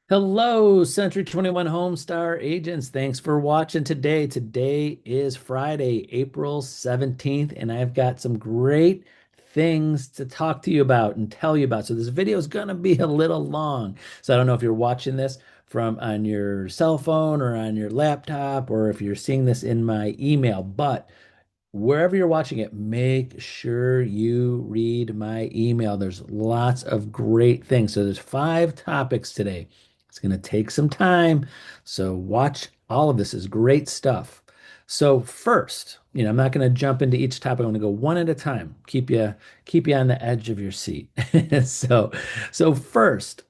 Hello, Century 21 HomeStar agents. Thanks for watching today. Today is Friday, April 17th, and I've got some great things to talk to you about and tell you about. So this video is going to be a little long. So I don't know if you're watching this from on your cell phone or on your laptop or if you're seeing this in my email, but wherever you're watching it, make sure you read my email. There's lots of great things. So there's 5 topics today. It's going to take some time. So watch all of this is great stuff. So first, I'm not going to jump into each topic. I'm going to go one at a time. Keep you on the edge of your seat. So so first,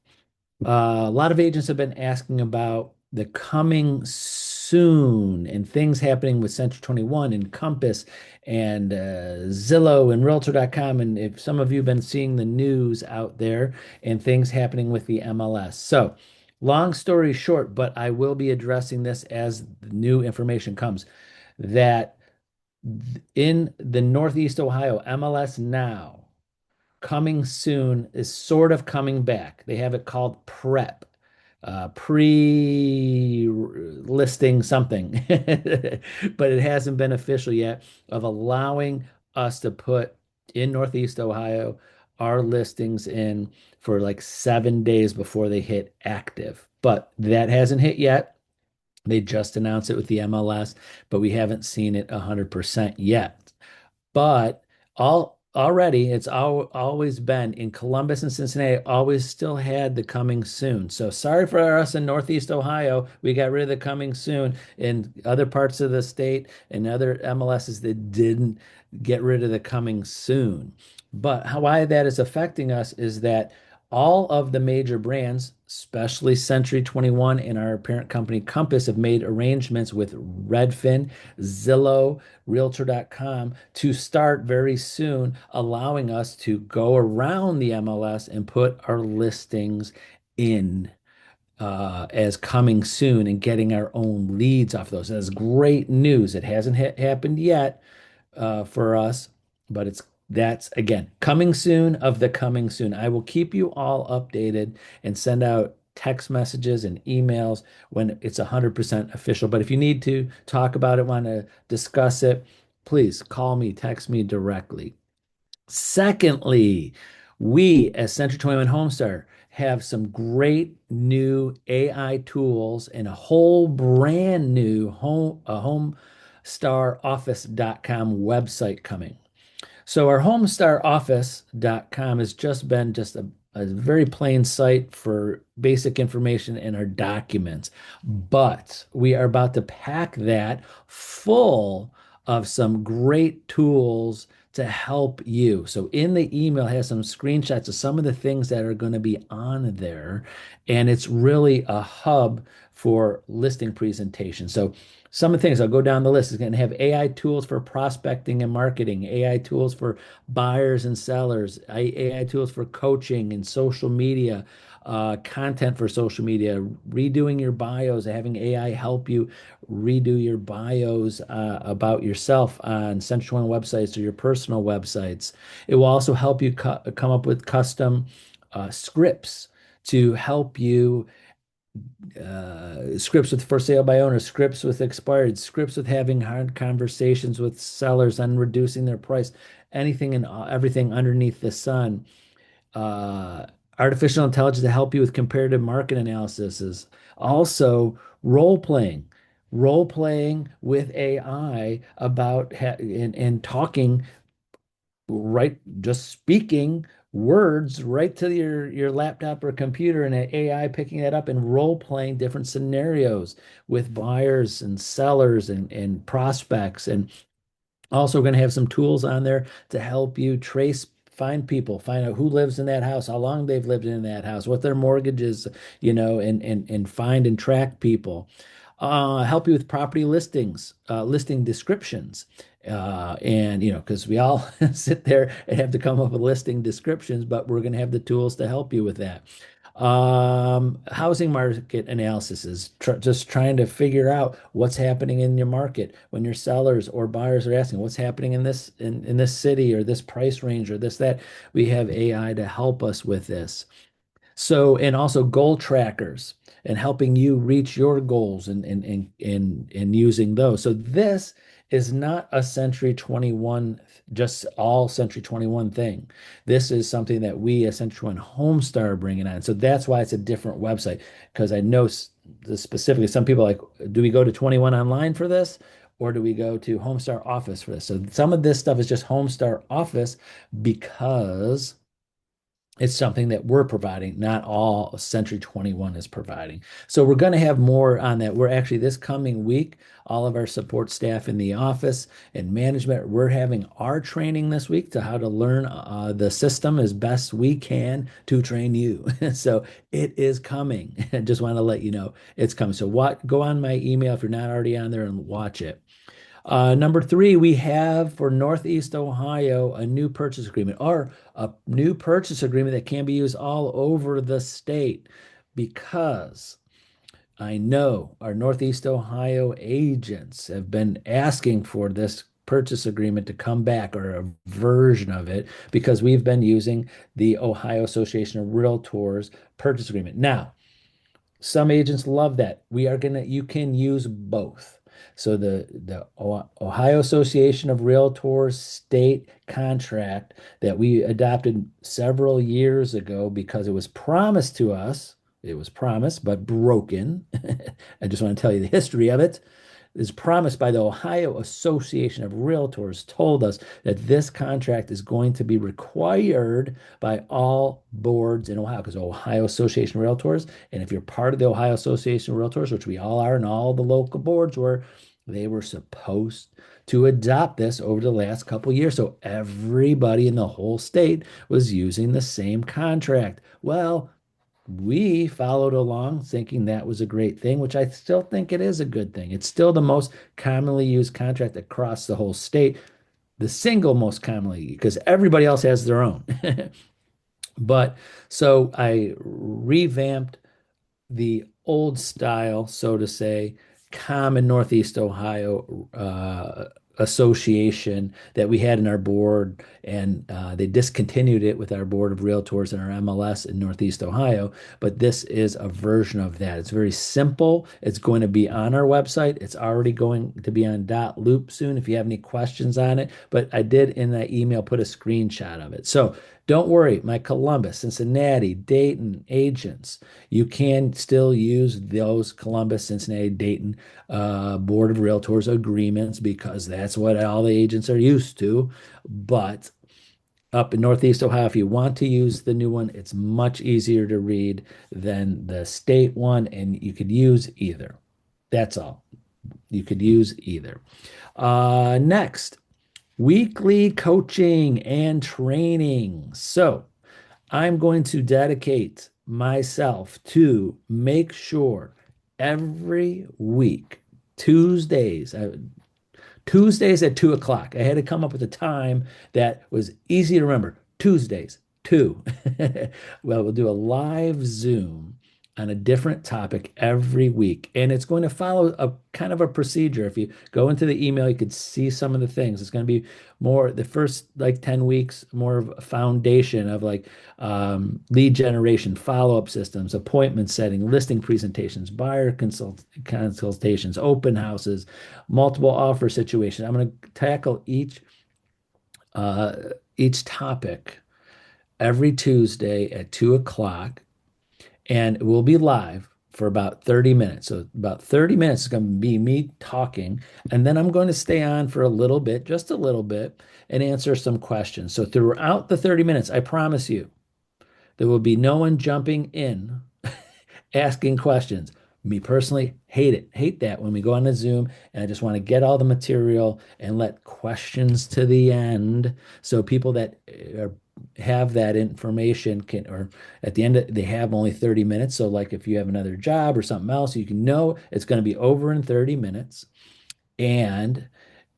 a lot of agents have been asking about the coming soon and things happening with Century 21 and Compass and Zillow and Realtor.com. And if some of you have been seeing the news out there and things happening with the MLS. So, long story short, but I will be addressing this as new information comes that in the Northeast Ohio MLS now coming soon is sort of coming back. They have it called prep, pre-listing something, but it hasn't been official yet of allowing us to put in Northeast Ohio our listings in for like 7 days before they hit active. But that hasn't hit yet. They just announced it with the MLS, but we haven't seen it 100% yet. But all already, always been in Columbus and Cincinnati, always still had the coming soon. So sorry for us in Northeast Ohio. We got rid of the coming soon in other parts of the state and other MLSs that didn't get rid of the coming soon. But why that is affecting us is that all of the major brands, especially Century 21 and our parent company Compass, have made arrangements with Redfin, Zillow, Realtor.com to start very soon, allowing us to go around the MLS and put our listings in as coming soon and getting our own leads off those. That's great news. It hasn't happened yet for us, but that's again coming soon of the coming soon. I will keep you all updated and send out text messages and emails when it's 100% official. But if you need to talk about it, want to discuss it, please call me, text me directly. Secondly, we as Century 21 Homestar have some great new AI tools and a whole brand new homestaroffice.com website coming. So our homestaroffice.com has just been just a very plain site for basic information in our documents. But we are about to pack that full of some great tools to help you. So in the email has some screenshots of some of the things that are going to be on there. And it's really a hub for listing presentation. So some of the things I'll go down the list is going to have AI tools for prospecting and marketing, AI tools for buyers and sellers, AI tools for coaching and social media, content for social media, redoing your bios, having AI help you redo your bios about yourself on Central One websites or your personal websites. It will also help you come up with custom scripts to help you scripts with for sale by owner, scripts with expired, scripts with having hard conversations with sellers on reducing their price, anything and everything underneath the sun. Uh, Artificial intelligence to help you with comparative market analysis is also role playing with AI about and talking right, just speaking words right to your laptop or computer and an AI picking that up and role playing different scenarios with buyers and sellers and prospects. And also going to have some tools on there to help you find people, find out who lives in that house, how long they've lived in that house, what their mortgage is, and find and track people. Help you with property listings, listing descriptions. And because we all sit there and have to come up with listing descriptions, but we're going to have the tools to help you with that. Housing market analysis is just trying to figure out what's happening in your market when your sellers or buyers are asking what's happening in this city or this price range or this that. We have AI to help us with this. So, and also goal trackers and helping you reach your goals and using those. So this is not a Century 21, just all Century 21 thing. This is something that we as Century 21 Homestar are bringing on. So that's why it's a different website. Because I know specifically some people are like, do we go to 21 online for this? Or do we go to Homestar Office for this? So some of this stuff is just Homestar Office because it's something that we're providing, not all Century 21 is providing. So we're going to have more on that. We're actually this coming week, all of our support staff in the office and management, we're having our training this week to how to learn the system as best we can to train you. So it is coming. I just want to let you know it's coming. So what, go on my email if you're not already on there and watch it. Number three, we have for Northeast Ohio a new purchase agreement or a new purchase agreement that can be used all over the state because I know our Northeast Ohio agents have been asking for this purchase agreement to come back or a version of it because we've been using the Ohio Association of Realtors purchase agreement. Now, some agents love that. You can use both. So the Ohio Association of Realtors state contract that we adopted several years ago because it was promised to us. It was promised, but broken. I just want to tell you the history of it is promised by the Ohio Association of Realtors told us that this contract is going to be required by all boards in Ohio because Ohio Association of Realtors, and if you're part of the Ohio Association of Realtors, which we all are, and all the local boards were, they were supposed to adopt this over the last couple of years. So everybody in the whole state was using the same contract. Well, we followed along thinking that was a great thing, which I still think it is a good thing. It's still the most commonly used contract across the whole state, the single most commonly, because everybody else has their own. But so I revamped the old style, so to say, common Northeast Ohio association that we had in our board, and they discontinued it with our board of realtors and our MLS in Northeast Ohio. But this is a version of that. It's very simple. It's going to be on our website. It's already going to be on Loop soon if you have any questions on it. But I did in that email put a screenshot of it. So don't worry, my Columbus, Cincinnati, Dayton agents, you can still use those Columbus, Cincinnati, Dayton Board of Realtors agreements because that's what all the agents are used to. But up in Northeast Ohio, if you want to use the new one, it's much easier to read than the state one, and you could use either. That's all. You could use either. Next, weekly coaching and training. So I'm going to dedicate myself to make sure every week, Tuesdays, Tuesdays at 2 o'clock. I had to come up with a time that was easy to remember. Tuesdays, 2. Well, we'll do a live Zoom on a different topic every week. And it's going to follow a kind of a procedure. If you go into the email, you could see some of the things. It's going to be more the first like 10 weeks, more of a foundation of like lead generation, follow-up systems, appointment setting, listing presentations, consultations, open houses, multiple offer situations. I'm going to tackle uh, each topic every Tuesday at 2 o'clock, and we'll be live for about 30 minutes. So about 30 minutes is going to be me talking, and then I'm going to stay on for a little bit, just a little bit, and answer some questions. So throughout the 30 minutes, I promise you, there will be no one jumping in asking questions. Me personally, hate that when we go on a Zoom and I just want to get all the material and let questions to the end so people that have that information can, or at the end, they have only 30 minutes. So, like if you have another job or something else, you can know it's going to be over in 30 minutes. And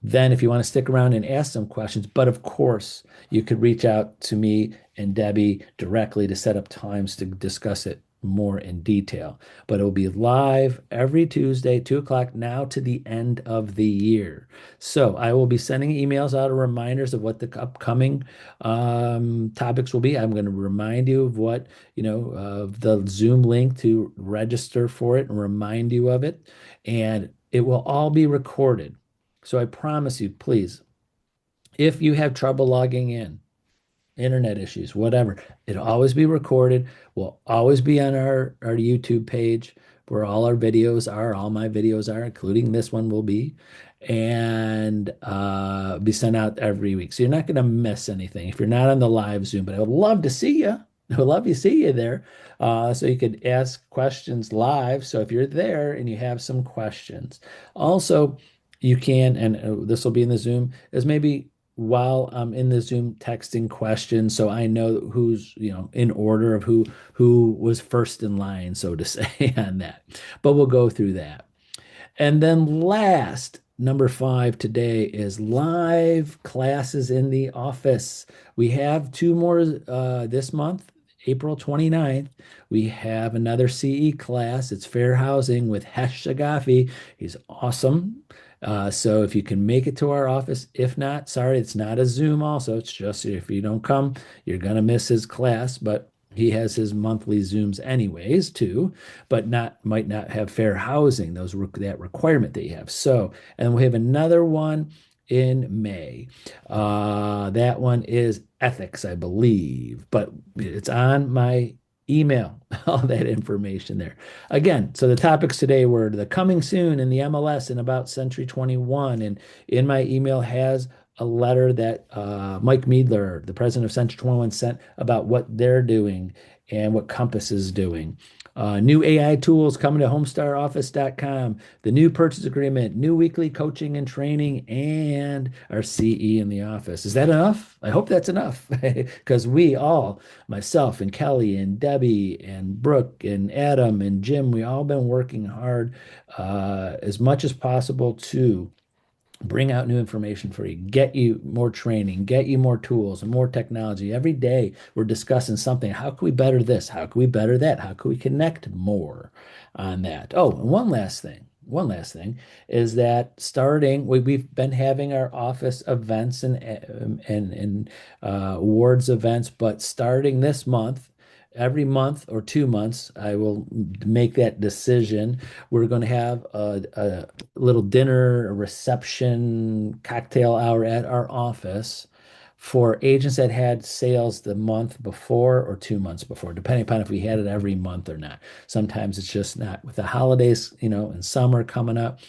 then if you want to stick around and ask some questions, but of course, you could reach out to me and Debbie directly to set up times to discuss it more in detail. But it will be live every Tuesday, 2 o'clock, now to the end of the year. So I will be sending emails out of reminders of what the upcoming topics will be. I'm going to remind you of what, of the Zoom link to register for it and remind you of it. And it will all be recorded. So I promise you, please, if you have trouble logging in, internet issues, whatever. It'll always be recorded. Will always be on our YouTube page where all our videos are, all my videos are, including this one will be, and be sent out every week. So you're not going to miss anything if you're not on the live Zoom. But I would love to see you. I would love to see you there. So you could ask questions live. So if you're there and you have some questions, also you can, and this will be in the Zoom, is maybe while I'm in the Zoom texting questions, so I know who's, in order of who was first in line, so to say, on that. But we'll go through that. And then last, number five today is live classes in the office. We have two more this month, April 29th. We have another CE class. It's fair housing with Hesh Sagafi. He's awesome. So if you can make it to our office, if not, sorry, it's not a Zoom also. It's just if you don't come, you're gonna miss his class, but he has his monthly Zooms anyways too, but might not have fair housing, that requirement that you have. So, and we have another one in May. That one is ethics, I believe, but it's on my email, all that information there. Again, so the topics today were the coming soon in the MLS and about Century 21. And in my email has a letter that Mike Meadler, the president of Century 21, sent about what they're doing and what Compass is doing. New AI tools coming to homestaroffice.com, the new purchase agreement, new weekly coaching and training, and our CE in the office. Is that enough? I hope that's enough because we all, myself and Kelly and Debbie and Brooke and Adam and Jim, we all been working hard as much as possible to bring out new information for you, get you more training, get you more tools and more technology. Every day we're discussing something. How can we better this? How can we better that? How can we connect more on that? Oh, and one last thing. One last thing is that we've been having our office events and awards events, but starting this month, every month or 2 months, I will make that decision. We're going to have a little dinner, a reception, cocktail hour at our office for agents that had sales the month before or 2 months before, depending upon if we had it every month or not. Sometimes it's just not. With the holidays, and summer coming up,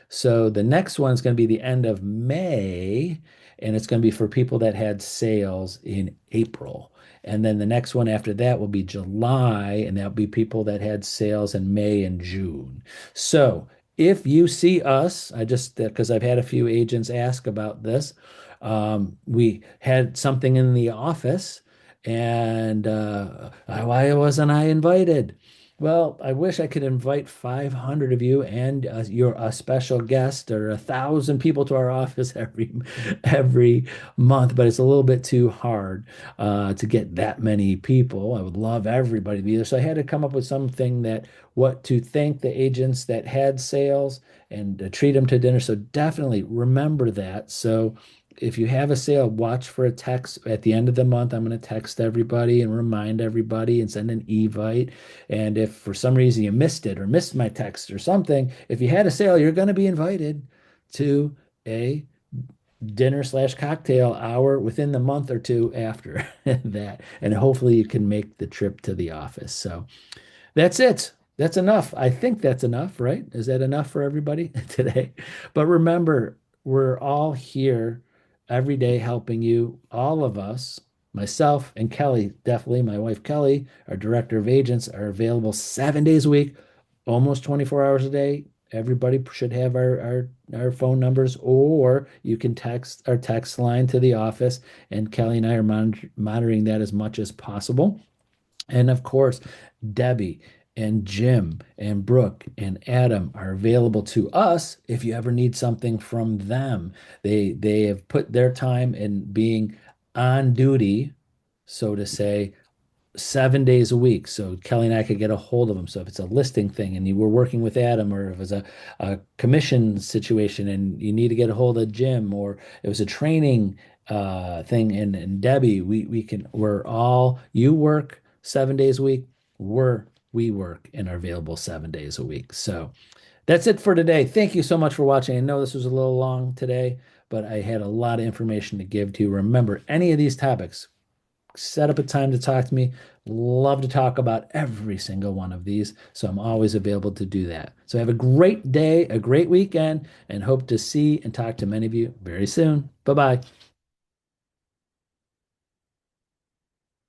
so the next one is going to be the end of May, and it's going to be for people that had sales in April. And then the next one after that will be July, and that'll be people that had sales in May and June. So if you see us, I just, because I've had a few agents ask about this, we had something in the office, and why wasn't I invited? Well, I wish I could invite 500 of you and you're a special guest or 1,000 people to our office every month, but it's a little bit too hard to get that many people. I would love everybody to be there, so I had to come up with something that what to thank the agents that had sales and treat them to dinner. So definitely remember that. So if you have a sale, watch for a text at the end of the month. I'm going to text everybody and remind everybody and send an evite. And if for some reason you missed it or missed my text or something, if you had a sale, you're going to be invited to a dinner/cocktail hour within the month or two after that. And hopefully you can make the trip to the office. So that's it. That's enough. I think that's enough, right? Is that enough for everybody today? But remember, we're all here every day helping you, all of us, myself and Kelly, definitely my wife Kelly, our director of agents, are available 7 days a week, almost 24 hours a day. Everybody should have our phone numbers, or you can text our text line to the office, and Kelly and I are monitoring that as much as possible. And of course, Debbie and Jim and Brooke and Adam are available to us if you ever need something from them. They have put their time in being on duty, so to say, 7 days a week. So Kelly and I could get a hold of them. So if it's a listing thing and you were working with Adam, or if it's a commission situation and you need to get a hold of Jim, or it was a training thing and Debbie, we're all, you work 7 days a week, we work and are available 7 days a week. So that's it for today. Thank you so much for watching. I know this was a little long today, but I had a lot of information to give to you. Remember, any of these topics, set up a time to talk to me. Love to talk about every single one of these. So I'm always available to do that. So have a great day, a great weekend, and hope to see and talk to many of you very soon. Bye bye.